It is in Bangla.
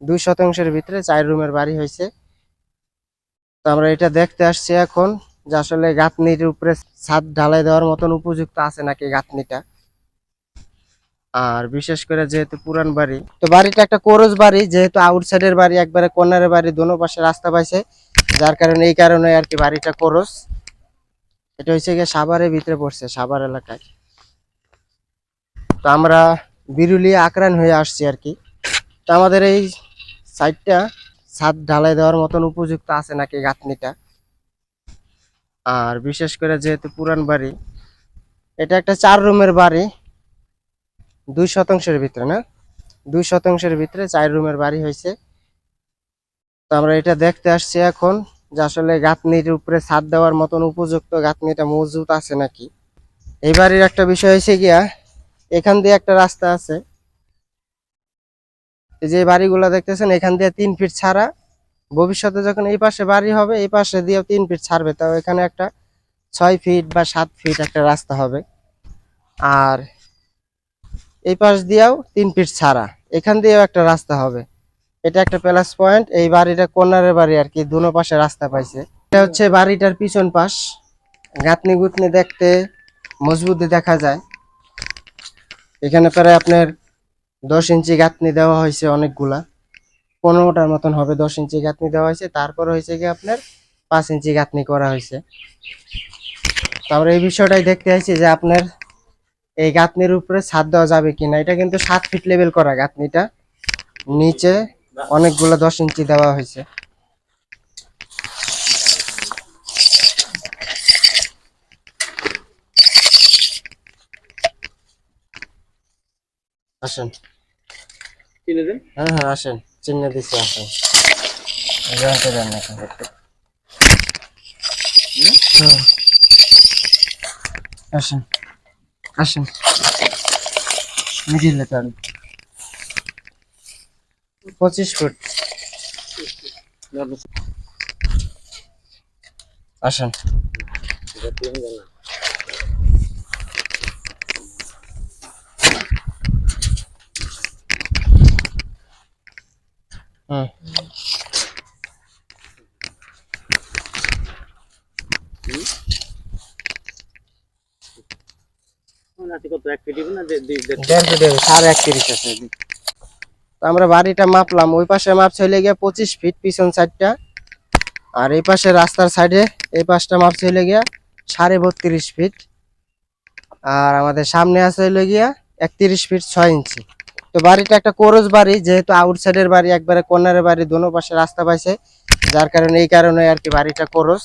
2 শতাংশের ভিতরে 4 রুমের বাড়ি হয়েছে। তো আমরা এটা দেখতে আসছি এখন যে আসলে গাঁথনির উপরে ছাদ ঢালাই দেওয়ার মতন উপযুক্ত আছে নাকি গাঁথনিটা। আর বিশেষ করে যেহেতু পুরান বাড়ি, তো বাড়িটা একটা কোরস বাড়ি, যেহেতু আউটসাইডের বাড়ি একবারে কর্নারের বাড়ি, দোনো পাশে রাস্তা পাইছে, যার কারণে এই কারণে আর কি বাড়িটা কোরস। এটা হচ্ছে গিয়ে সাভারের ভিতরে পড়ছে, সাভার এলাকায়। তো আমরা বিরুলিয়া আকরান হয়ে আসছি আর কি। তো আমাদের এই সাইডটা ছাদ ঢালাই দেওয়ার মতন উপযুক্ত আছে নাকি গাঁথনিটা। আর বিশেষ করে যেহেতু পুরান বাড়ি, এটা একটা 4 রুমের বাড়ি, 2 শতাংশের ভিতরে না, 2 শতাংশের ভিতরে 4 রুমের বাড়ি হয়েছে। তো আমরা এটা দেখতে আসছি এখন যে আসলে গাঁথনির উপরে ছাদ দেওয়ার মতন উপযুক্ত গাঁথনিটা মজবুত আছে নাকি। এই বাড়ির একটা বিষয় হয়েছে গিয়া, এখান দিয়ে একটা রাস্তা আছে, এই যে বাড়িগুলো দেখতেছেন এখান দিয়ে 3 ফিট ছাড়া। ভবিষ্যতে যখন এই পাশে বাড়ি হবে এই পাশে দিয়েও 3 ফিট ছাড়বে, তাও এখানে একটা 6 ফিট বা 7 ফিট একটা রাস্তা হবে। আর এই পাশ দিয়েও 3 ফিট ছাড়া, এখান দিয়েও একটা রাস্তা হবে। এটা একটা প্লাস পয়েন্ট। এই বাড়িটা কর্নারের বাড়ি আর কি, দুনো পাশে রাস্তা পাইছে। এটা হচ্ছে বাড়িটার পিছন পাশ। গাঁথনি গুতনি দেখতে মজবুতি দেখা যায়। এখানে প্রায় আপনার 10 ইঞ্চি গাঁথনি দেওয়া হয়েছে, অনেকগুলা 15টার মতন হবে 10 ইঞ্চি গাঁথনি দেওয়া হয়েছে। তারপর হয়েছে কি আপনার 5 ইঞ্চি গাঁথনি করা হয়েছে। তো আমরা এই বিষয়টাই দেখতে আইছি যে আপনার এই গাঁথনির উপরে ছাদ দেওয়া যাবে কিনা। এটা কিন্তু 7 ফিট লেভেল করা গাঁথনিটা, নিচে অনেকগুলো 10 ইঞ্চি দেওয়া হয়েছে। আসেন, চিনে দেন। হ্যাঁ হ্যাঁ আসেন, চিহ্ন দিচ্ছি, আসেন। জানতে দেন না এখন। আসেন আসেন, মিডিলে তার 25 ফুট। আসেন, হুম কত 1 ফিট না 1.5 ফিট, 1.30 আছে। তো আমরা বাড়িটা মাপলাম, ওই পাশে মাপ চলে গিয়ে 25 ফিট পিছন সাইডটা। আর এই পাশে রাস্তার সাইডে এই পাশটা মাপ চলে গিয়া 32.5 ফিট। আর আমাদের সামনে আছে হইলো গিয়া 31 ফিট 6 ইঞ্চি। তো বাড়িটা একটা কোরস বাড়ি, যেহেতু আউটসাইডের বাড়ি একবারে কর্নারের বাড়ি, দোনো পাশে রাস্তা পাইছে, যার কারণে এই কারণে আর কি বাড়িটা কোরস।